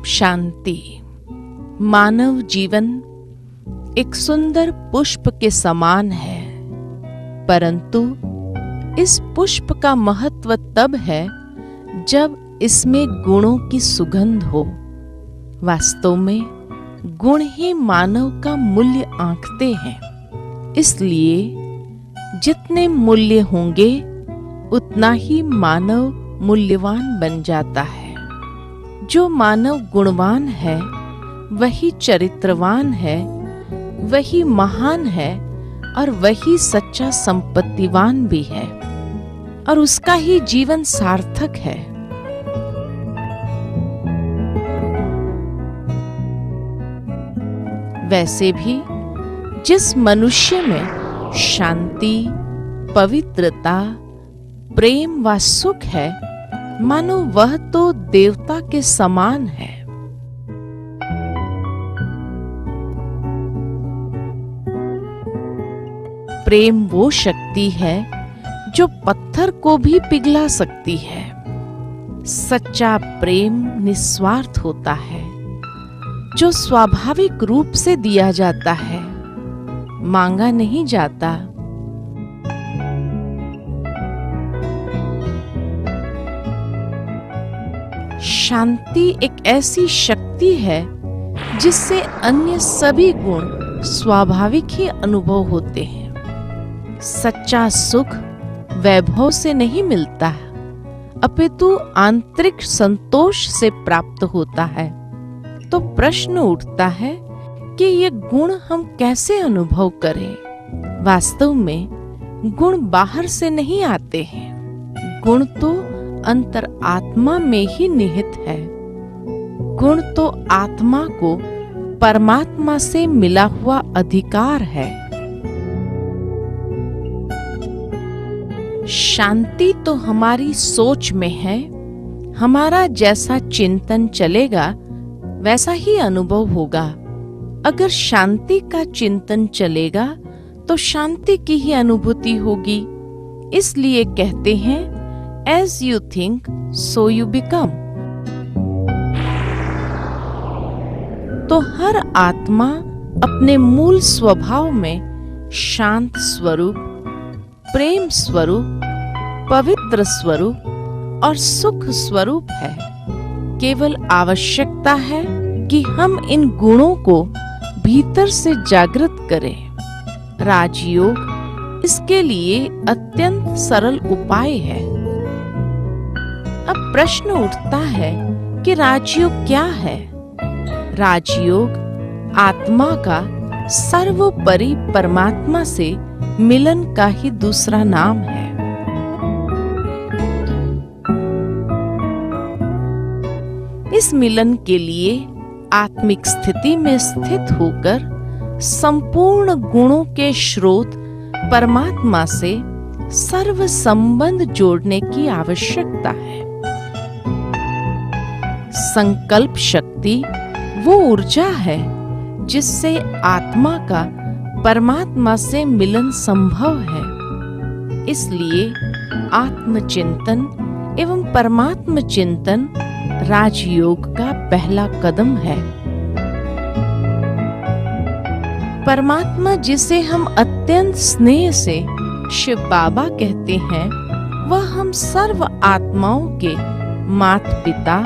शांति। मानव जीवन एक सुंदर पुष्प के समान है, परंतु इस पुष्प का महत्व तब है जब इसमें गुणों की सुगंध हो। वास्तव में गुण ही मानव का मूल्य आंकते हैं। इसलिए जितने मूल्य होंगे उतना ही मानव मूल्यवान बन जाता है। जो मानव गुणवान है वही चरित्रवान है, वही महान है और वही सच्चा संपत्तिवान भी है और उसका ही जीवन सार्थक है। वैसे भी जिस मनुष्य में शांति, पवित्रता, प्रेम व सुख है, मानो वह तो देवता के समान है। प्रेम वो शक्ति है जो पत्थर को भी पिघला सकती है। सच्चा प्रेम निस्वार्थ होता है, जो स्वाभाविक रूप से दिया जाता है, मांगा नहीं जाता। शांति एक ऐसी शक्ति है जिससे अन्य सभी गुण स्वाभाविक ही अनुभव होते हैं। सच्चा सुख वैभव से नहीं मिलता, अपितु आंतरिक संतोष से प्राप्त होता है। तो प्रश्न उठता है कि ये गुण हम कैसे अनुभव करें? वास्तव में गुण बाहर से नहीं आते हैं। गुण तो अंतर आत्मा में ही निहित है। गुण तो आत्मा को परमात्मा से मिला हुआ अधिकार है। शांति तो हमारी सोच में है। हमारा जैसा चिंतन चलेगा वैसा ही अनुभव होगा। अगर शांति का चिंतन चलेगा तो शांति की ही अनुभूति होगी। इसलिए कहते हैं As you think, so you become। तो हर आत्मा अपने मूल स्वभाव में शांत स्वरूप, प्रेम स्वरूप, पवित्र स्वरूप और सुख स्वरूप है। केवल आवश्यकता है कि हम इन गुणों को भीतर से जागृत करें। राजयोग इसके लिए अत्यंत सरल उपाय है। अब प्रश्न उठता है कि राजयोग क्या है? राजयोग आत्मा का सर्वोपरि परमात्मा से मिलन का ही दूसरा नाम है। इस मिलन के लिए आत्मिक स्थिति में स्थित होकर संपूर्ण गुणों के स्रोत परमात्मा से सर्व संबंध जोड़ने की आवश्यकता है। संकल्प शक्ति वो ऊर्जा है जिससे आत्मा का परमात्मा से मिलन संभव है। इसलिए आत्मचिंतन एवं परमात्म चिंतन राजयोग का पहला कदम है। परमात्मा जिसे हम अत्यंत स्नेह से शिव बाबा कहते हैं, वह हम सर्व आत्माओं के माता पिता,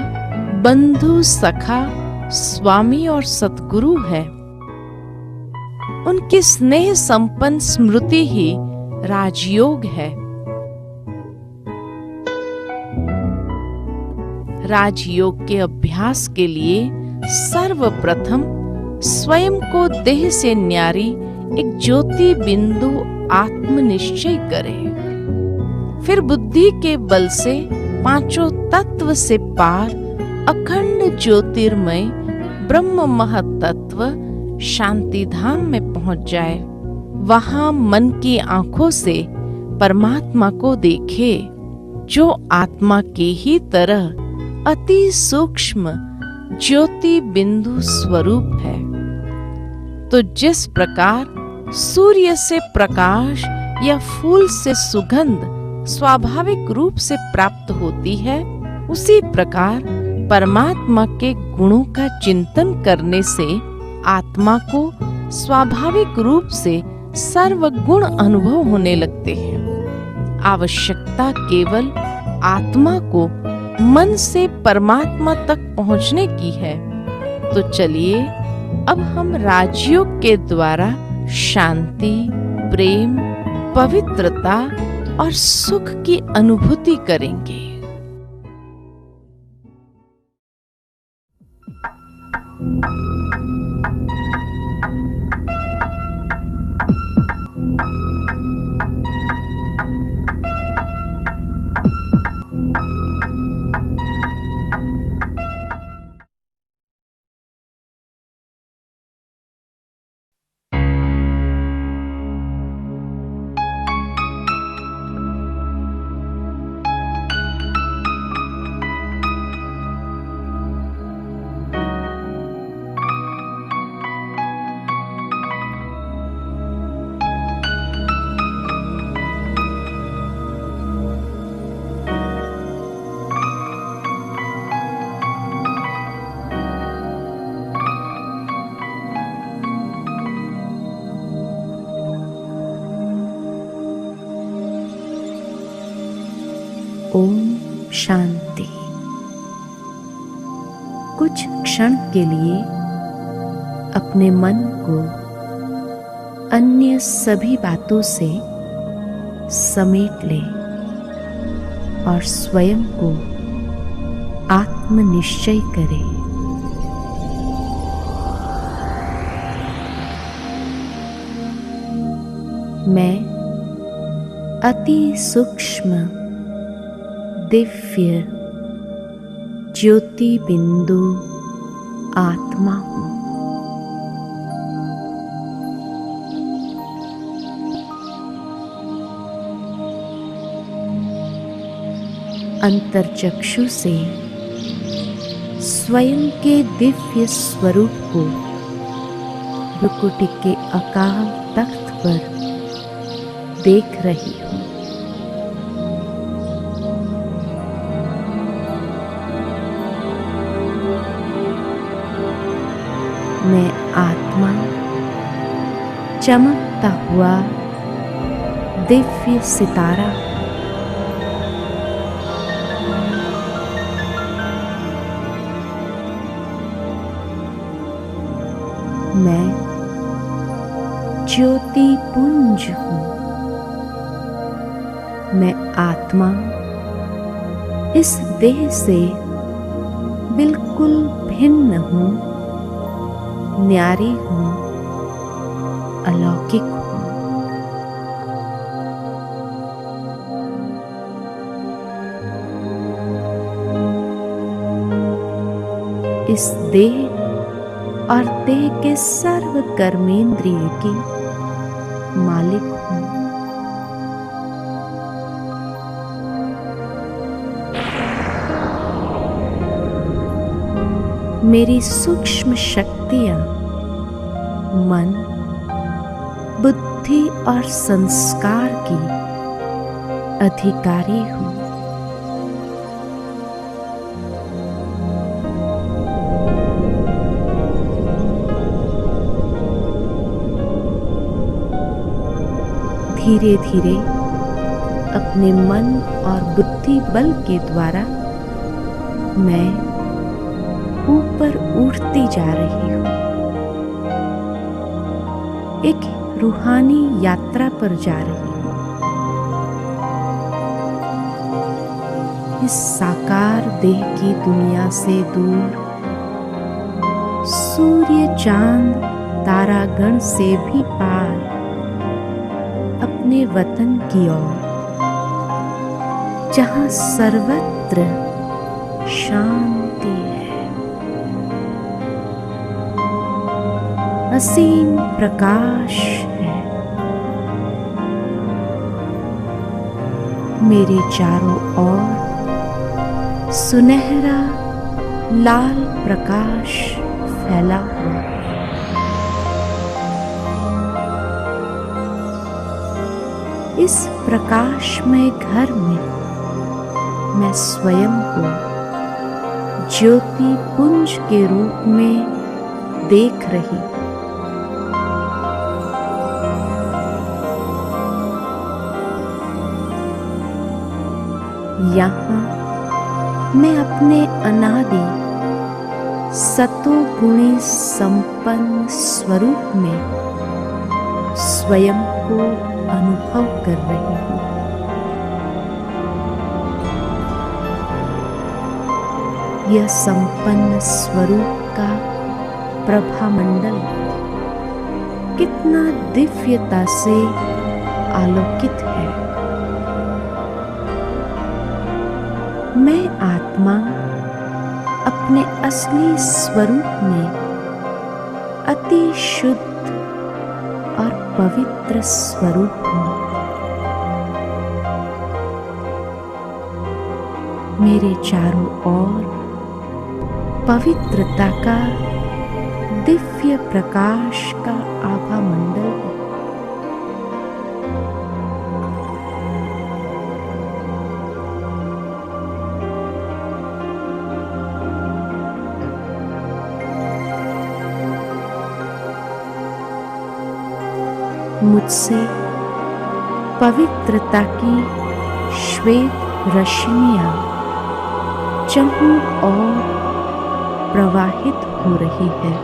बंधु, सखा, स्वामी और सद्गुरु है। उनकी स्नेह संपन्न स्मृति ही राजयोग है। राजयोग के अभ्यास के लिए सर्वप्रथम स्वयं को देह से न्यारी एक ज्योति बिंदु आत्मनिश्चय करें। फिर बुद्धि के बल से पांचों तत्व से पार अखंड ज्योतिर्मय ब्रह्म महतत्व शांति धाम में पहुंच जाए। वहां मन की आंखों से परमात्मा को देखे, जो आत्मा के ही तरह अति सूक्ष्म ज्योति बिंदु स्वरूप है। तो जिस प्रकार सूर्य से प्रकाश या फूल से सुगंध स्वाभाविक रूप से प्राप्त होती है, उसी प्रकार परमात्मा के गुणों का चिंतन करने से आत्मा को स्वाभाविक रूप से सर्वगुण अनुभव होने लगते हैं। आवश्यकता केवल आत्मा को मन से परमात्मा तक पहुंचने की है। तो चलिए अब हम राजयोग के द्वारा शांति, प्रेम, पवित्रता और सुख की अनुभूति करेंगे। ओम शांति। कुछ क्षण के लिए अपने मन को अन्य सभी बातों से समेट ले और स्वयं को आत्मनिश्चय करे। मैं अति सूक्ष्म दिव्य ज्योति बिंदु आत्मा हूँ। अंतर्चक्षु से स्वयं के दिव्य स्वरूप को भ्रुकुटी के अकाल तख्त पर देख रही हूँ। मैं आत्मा चमकता हुआ दिव्य सितारा हूँ। मैं ज्योति पुंज हूँ। मैं आत्मा इस देह से बिल्कुल भिन्न हूँ, न्यारी हूँ, अलौकिक हूँ। इस देह और देह के सर्व कर्मेंद्रिय की मालिक हूँ। मेरी सूक्ष्म शक्तियाँ मन, बुद्धि और संस्कार की अधिकारी हूँ। धीरे धीरे अपने मन और बुद्धि बल के द्वारा मैं ऊपर उठती जा रही हूँ। एक रूहानी यात्रा पर जा रही हूँ। इस साकार देह की दुनिया से दूर, सूर्य, चांद, तारागण से भी पार, अपने वतन की ओर, जहाँ सर्वत्र शांति है, असीम प्रकाश है। मेरे चारों ओर सुनहरा लाल प्रकाश फैला हुआ है। इस प्रकाशमय घर में मैं स्वयं को ज्योति पुंज के रूप में देख रही। यहाँ मैं अपने अनादि सतोगुणी संपन्न स्वरूप में स्वयं को अनुभव कर रही हूँ। यह संपन्न स्वरूप का प्रभामंडल कितना दिव्यता से आलोकित है। मैं आत्मा अपने असली स्वरूप में अति शुद्ध और पवित्र स्वरूप हूँ। मेरे चारों ओर पवित्रता का दिव्य प्रकाश का आभा मंडल है। मुझसे पवित्रता की श्वेत रश्मियां चमू और प्रवाहित हो रही है।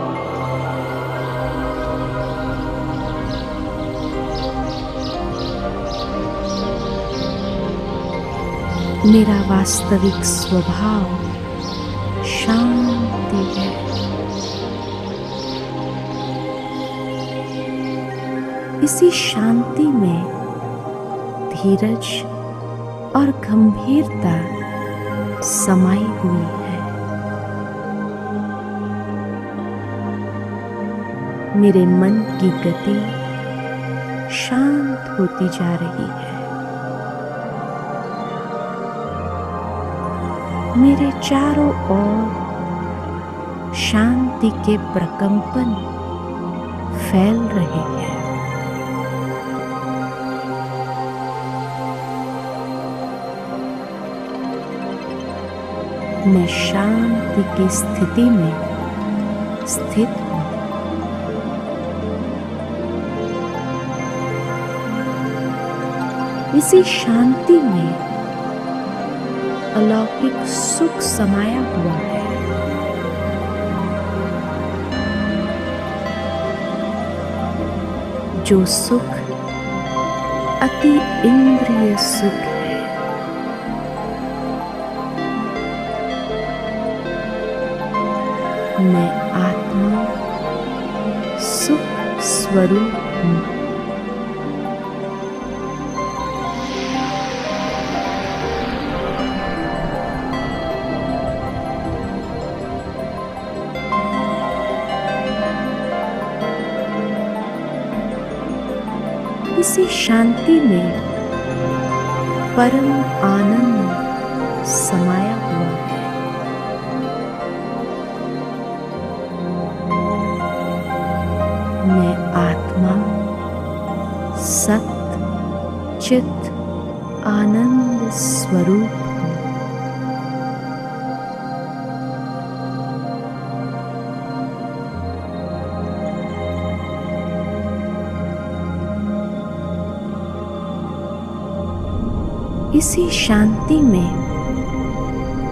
मेरा वास्तविक स्वभाव शांति है। इसी शांति में धीरज और गंभीरता समाई हुई है। मेरे मन की गति शांत होती जा रही है। मेरे चारों ओर शांति के प्रकंपन फैल रहे हैं। मैं शांति की स्थिति में स्थित हूँ। इसी शांति में अलौकिक सुख समाया हुआ है। जो सुख अति इंद्रिय सुख है। मैं आत्मा सुख स्वरूप हूँ। इसी शांति में परम आनंद समाया हुआ है। मैं आत्मा सत चित आनंद स्वरूप हूँ। इसी शांति में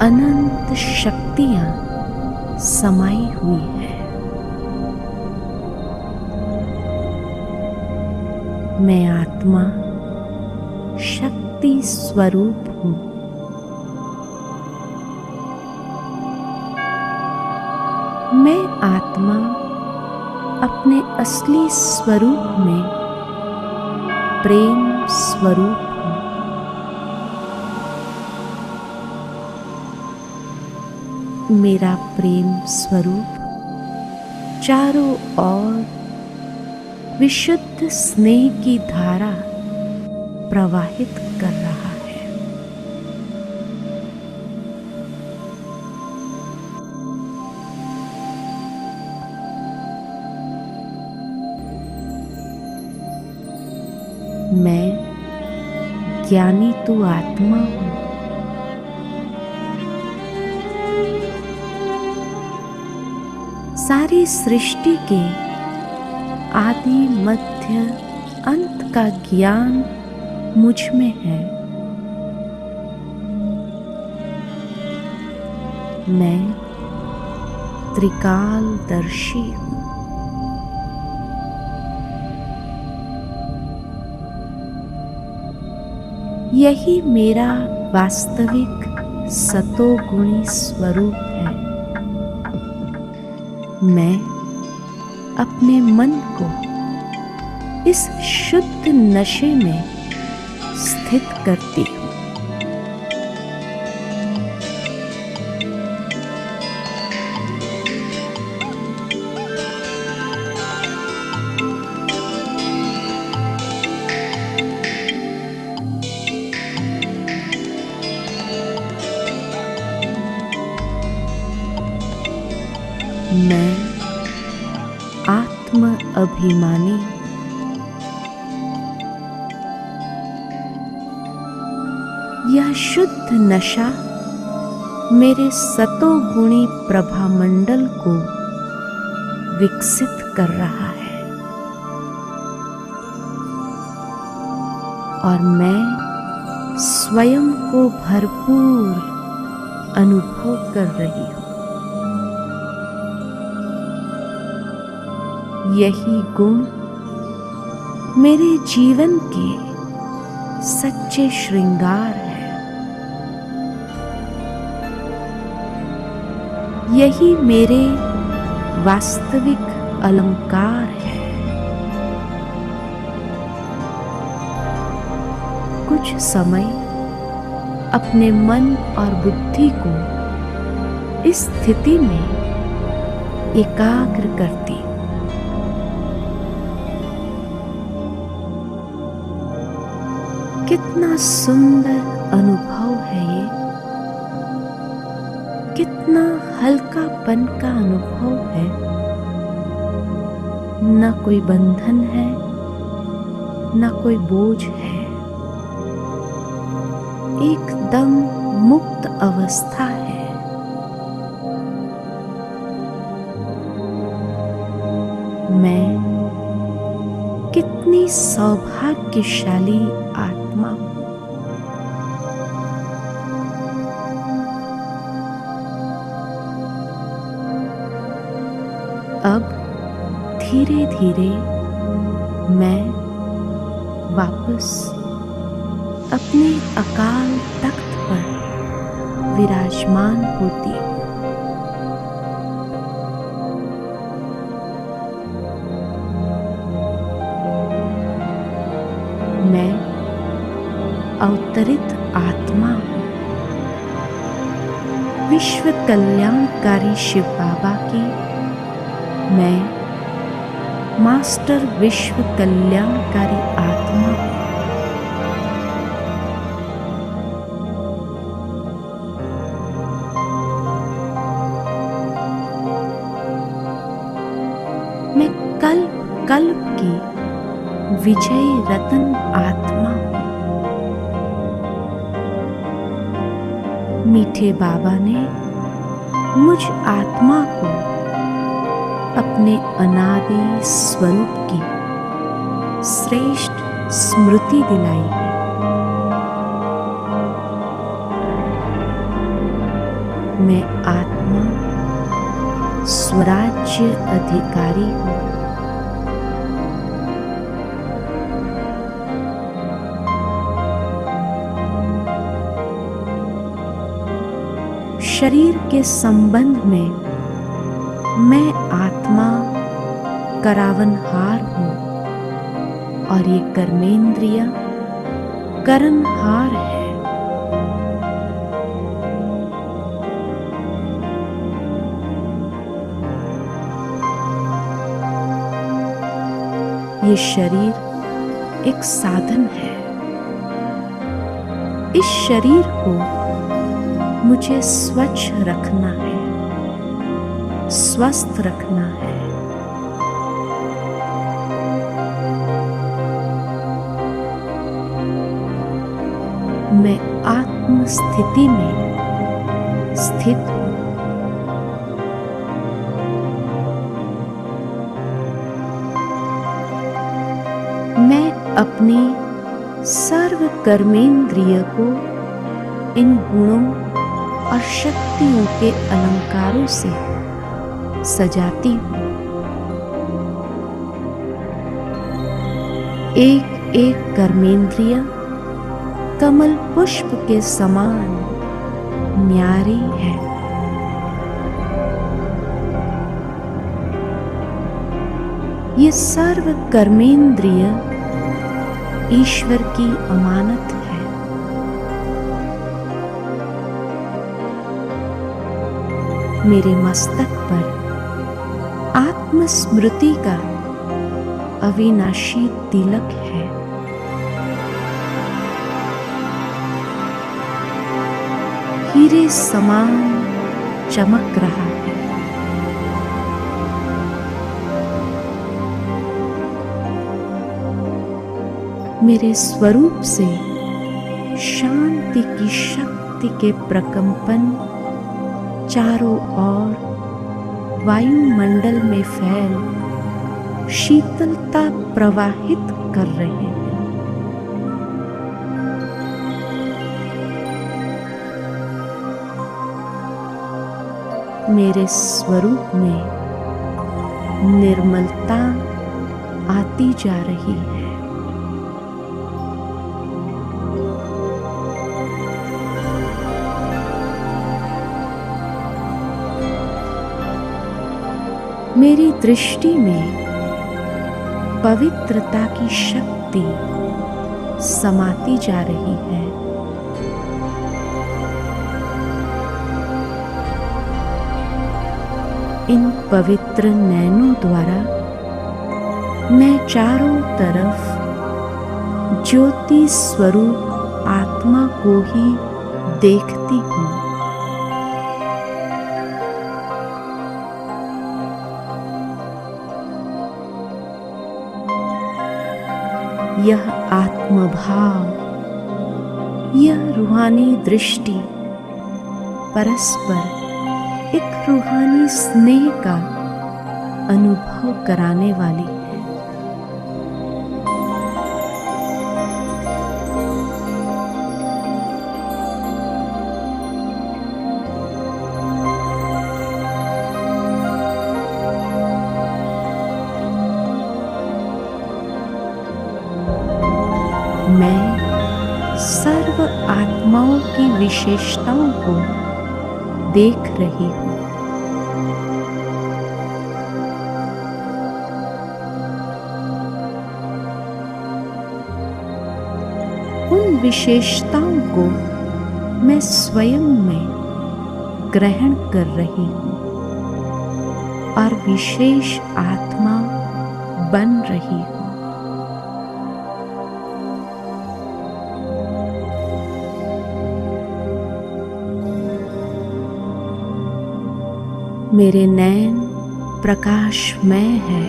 अनंत शक्तियां समाई हुई है। मैं आत्मा शक्ति स्वरूप हूँ। मैं आत्मा अपने असली स्वरूप में प्रेम स्वरूप हूँ। मेरा प्रेम स्वरूप चारों ओर विशुद्ध स्नेह की धारा प्रवाहित कर रहा है। मैं ज्ञानी तो आत्मा हूँ। सारी सृष्टि के आदि मध्य अंत का ज्ञान मुझ में है। मैं त्रिकालदर्शी हूँ। यही मेरा वास्तविक सतोगुणी स्वरूप है। मैं अपने मन को इस शुद्ध नशे में स्थित करती हूँ। मैं आत्म अभिमानी हूँ। यह शुद्ध नशा मेरे सतोगुणी प्रभामंडल को विकसित कर रहा है और मैं स्वयं को भरपूर अनुभव कर रही हूँ। यही गुण मेरे जीवन के सच्चे श्रृंगार है। यही मेरे वास्तविक अलंकार है। कुछ समय अपने मन और बुद्धि को इस स्थिति में एकाग्र करती हूँ। कितना सुंदर अनुभव है ये, कितना हल्कापन का अनुभव है। न कोई बंधन है, न कोई बोझ है। एकदम मुक्त अवस्था है। मैं कितनी सौभाग्यशाली आत्मा हूँ। अब धीरे धीरे मैं वापस अपने अकाल तख्त पर विराजमान होती हूँ। मैं अवतरित आत्मा हूँ। विश्व कल्याणकारी शिव बाबा की मैं मास्टर विश्व कल्याणकारी आत्मा हूँ। मैं कल्प कल्प की विजय रतन आत्मा हूँ। मीठे बाबा ने मुझ आत्मा को अपने अनादि स्वरूप की श्रेष्ठ स्मृति दिलाई है। मैं आत्मा स्वराज्य अधिकारी हूँ। शरीर के संबंध में मैं आत्मा करावनहार हूँ और ये कर्मेंद्रिय करनहार है। ये शरीर एक साधन है। इस शरीर को मुझे स्वच्छ रखना है, स्वस्थ रखना है। मैं आत्म स्थिति में स्थित हूँ। मैं अपने सर्व कर्मेंद्रिय को इन गुणों और शक्तियों के अलंकारों से सजाती हूँ। एक एक कर्मेंद्रिय कमल पुष्प के समान न्यारी है। ये सर्व कर्मेंद्रिय ईश्वर की अमानत है। मेरे मस्तक पर आत्मस्मृति का अविनाशी तिलक है। हीरे समान चमक रहा है। मेरे स्वरूप से शांति की शक्ति के प्रकंपन चारों ओर वायुमंडल में फैल शीतलता प्रवाहित कर रहे हैं। मेरे स्वरूप में निर्मलता आती जा रही है। मेरी दृष्टि में पवित्रता की शक्ति समाती जा रही है। इन पवित्र नैनों द्वारा मैं चारों तरफ ज्योति स्वरूप आत्मा को ही देखती हूँ। यह आत्मभाव, यह रूहानी दृष्टि परस्पर एक रूहानी स्नेह का अनुभव कराने वाली है। मैं सर्व आत्माओं की विशेषताओं को देख रही हूँ। उन विशेषताओं को मैं स्वयं में ग्रहण कर रही हूँ और विशेष आत्मा बन रही हूँ। मेरे नैन प्रकाशमय है।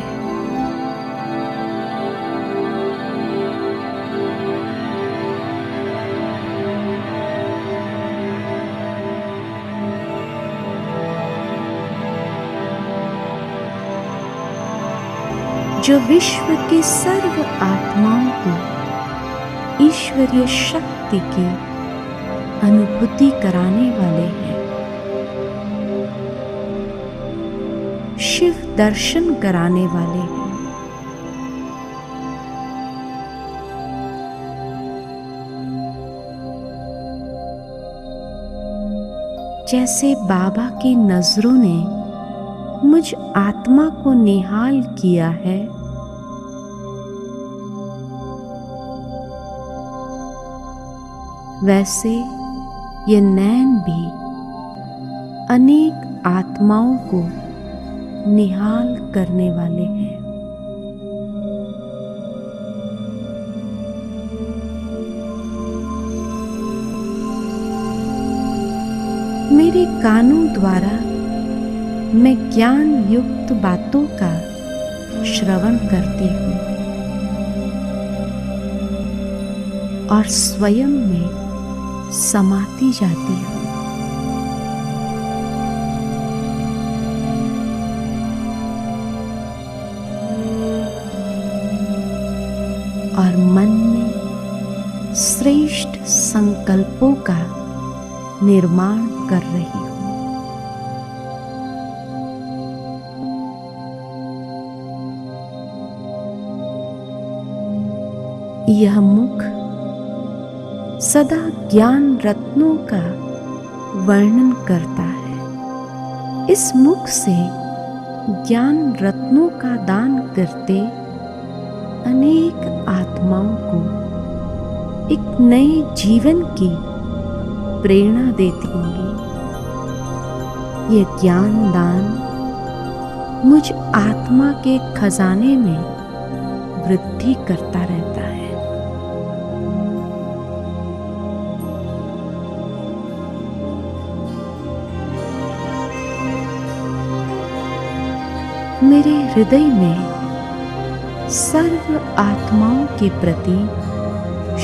जो विश्व की सर्व आत्माओं को ईश्वरीय शक्ति की अनुभूति कराने वाले हैं। शिव दर्शन कराने वाले हैं। जैसे बाबा की नजरों ने मुझ आत्मा को निहाल किया है, वैसे ये नैन भी अनेक आत्माओं को निहाल करने वाले हैं। मेरे कानों द्वारा मैं ज्ञान युक्त बातों का श्रवण करती हूँ और स्वयं में समाती जाती हूँ। और मन में श्रेष्ठ संकल्पों का निर्माण कर रही हूँ। यह मुख सदा ज्ञान रत्नों का वर्णन करता है। इस मुख से ज्ञान रत्नों का दान करते अनेक आत्माओं को एक नए जीवन की प्रेरणा देती होंगी। यह ज्ञान दान मुझ आत्मा के खजाने में वृद्धि करता रहता है। मेरे हृदय में सर्व आत्माओं के प्रति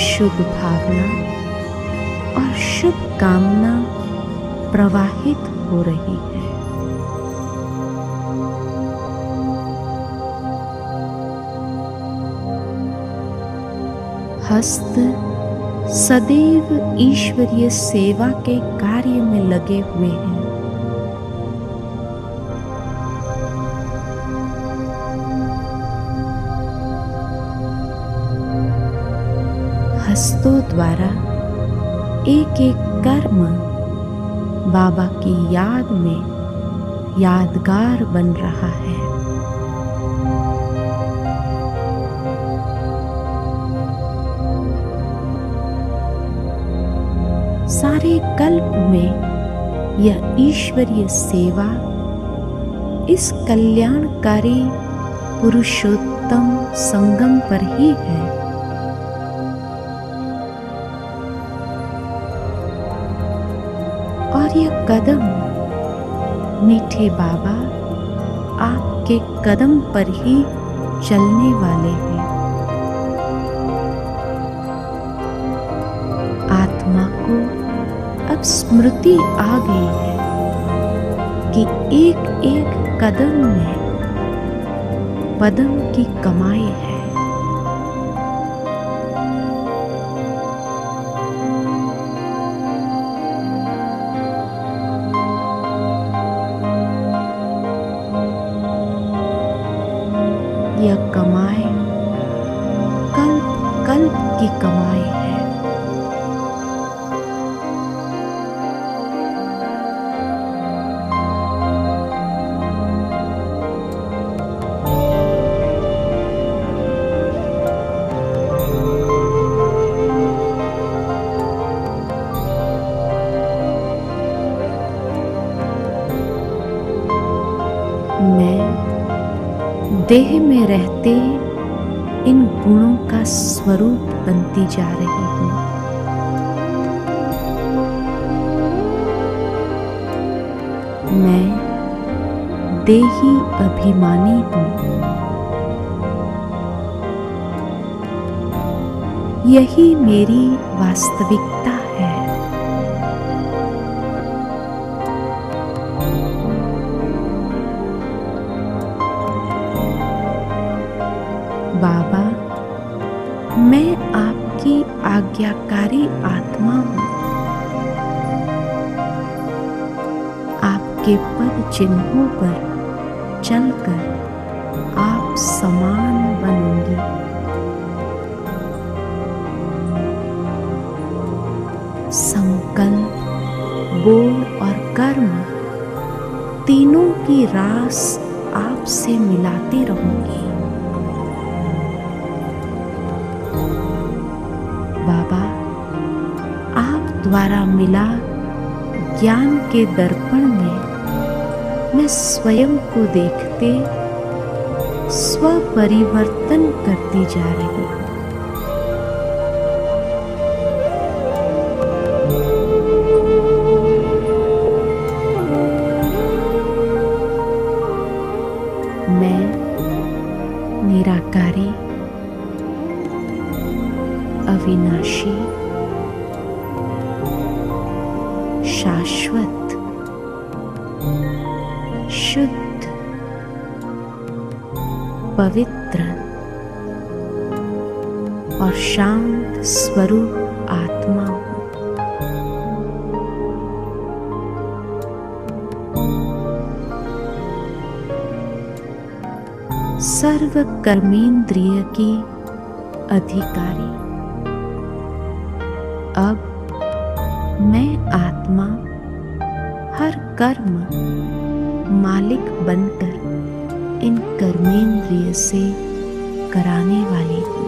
शुभ भावना और शुभ कामना प्रवाहित हो रही है। हस्त सदैव ईश्वरीय सेवा के कार्य में लगे हुए हैं। हस्तों द्वारा एक एक कर्म बाबा की याद में यादगार बन रहा है। सारे कल्प में यह ईश्वरीय सेवा इस कल्याणकारी पुरुषोत्तम संगम पर ही है। और यह कदम मीठे बाबा आपके कदम पर ही चलने वाले हैं। आत्मा को अब स्मृति आ गई है कि एक एक कदम में पदम की कमाई है। यह कमाई कल्प कल्प की कमाई है। मैं देह में रहते इन गुणों का स्वरूप बनती जा रही हूँ। मैं देही अभिमानी हूँ। यही मेरी वास्तविकता है। बाबा, मैं आपकी आज्ञाकारी आत्मा हूँ। आपके पद चिन्हों पर चलकर आप समान बनूंगी। संकल्प, बोल और कर्म तीनों की रास आपसे मिलाती रहूंगी। बाबा, आप द्वारा मिला ज्ञान के दर्पण में मैं स्वयं को देखते स्वपरिवर्तन करती जा रही हूँ। मैं निराकारी, अविनाशी, शाश्वत, शुद्ध, पवित्र, और शांत स्वरूप आत्मा हूँ। सर्व कर्मेंद्रिय की अधिकारी। अब मैं आत्मा हर कर्म मालिक बनकर इन कर्मेंद्रिय से कराने वाली हूँ।